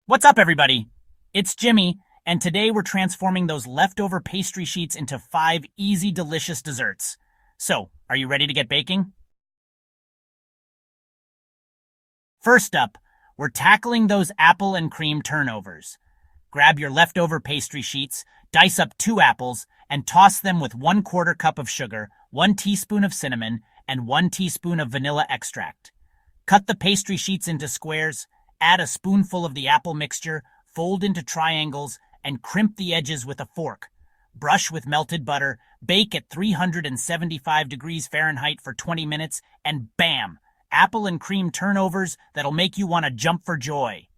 What's up, everybody? It's Jimmy, and today we're transforming those leftover pastry sheets into 5 easy, delicious desserts. So, are you ready to get baking? First up, we're tackling those apple and cream turnovers. Grab your leftover pastry sheets, dice up 2 apples, and toss them with 1/4 cup of sugar, 1 teaspoon of cinnamon, and 1 teaspoon of vanilla extract. Cut the pastry sheets into squares, add a spoonful of the apple mixture, fold into triangles, and crimp the edges with a fork. Brush with melted butter, bake at 375 degrees Fahrenheit for 20 minutes, and bam! Apple and cream turnovers that'll make you want to jump for joy.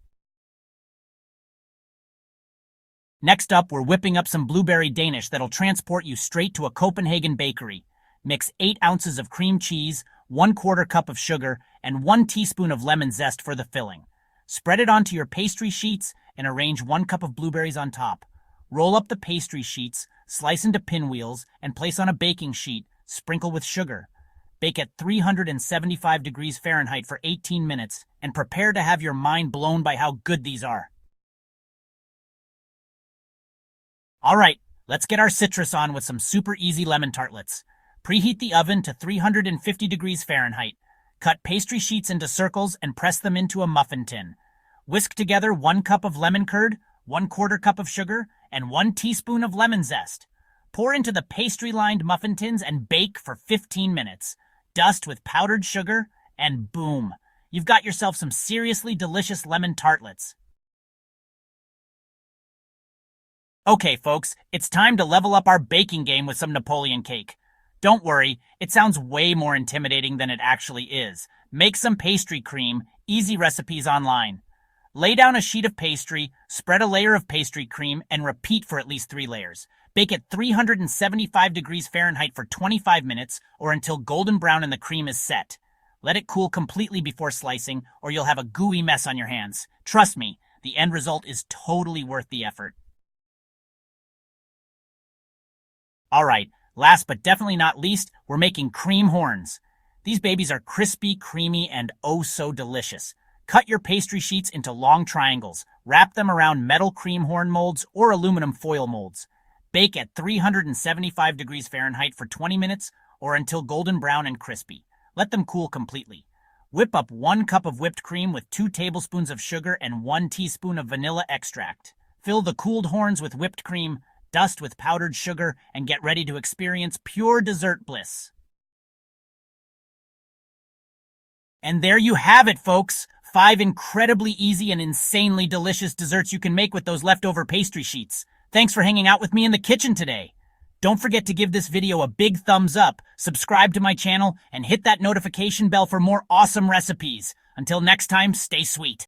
Next up, we're whipping up some blueberry Danish that'll transport you straight to a Copenhagen bakery. Mix 8 ounces of cream cheese, 1/4 cup of sugar, and 1 teaspoon of lemon zest for the filling. Spread it onto your pastry sheets and arrange 1 cup of blueberries on top. Roll up the pastry sheets, slice into pinwheels, and place on a baking sheet. Sprinkle with sugar. Bake at 375 degrees Fahrenheit for 18 minutes, and prepare to have your mind blown by how good these are. Alright, let's get our citrus on with some super easy lemon tartlets. Preheat the oven to 350 degrees Fahrenheit. Cut pastry sheets into circles and press them into a muffin tin. Whisk together 1 cup of lemon curd, 1/4 cup of sugar, and 1 teaspoon of lemon zest. Pour into the pastry-lined muffin tins and bake for 15 minutes. Dust with powdered sugar, and boom! You've got yourself some seriously delicious lemon tartlets. Okay, folks, it's time to level up our baking game with some Napoleon cake. Don't worry, it sounds way more intimidating than it actually is. Make some pastry cream, easy recipes online. Lay down a sheet of pastry, spread a layer of pastry cream, and repeat for at least 3 layers. Bake at 375 degrees Fahrenheit for 25 minutes or until golden brown and the cream is set. Let it cool completely before slicing or you'll have a gooey mess on your hands. Trust me, the end result is totally worth the effort. Alright, last but definitely not least, we're making cream horns. These babies are crispy, creamy, and oh so delicious. Cut your pastry sheets into long triangles. Wrap them around metal cream horn molds or aluminum foil molds. Bake at 375 degrees Fahrenheit for 20 minutes or until golden brown and crispy. Let them cool completely. Whip up 1 cup of whipped cream with 2 tablespoons of sugar and 1 teaspoon of vanilla extract. Fill the cooled horns with whipped cream, dust with powdered sugar, and get ready to experience pure dessert bliss. And there you have it, folks! 5 incredibly easy and insanely delicious desserts you can make with those leftover pastry sheets. Thanks for hanging out with me in the kitchen today. Don't forget to give this video a big thumbs up, subscribe to my channel, and hit that notification bell for more awesome recipes. Until next time, stay sweet.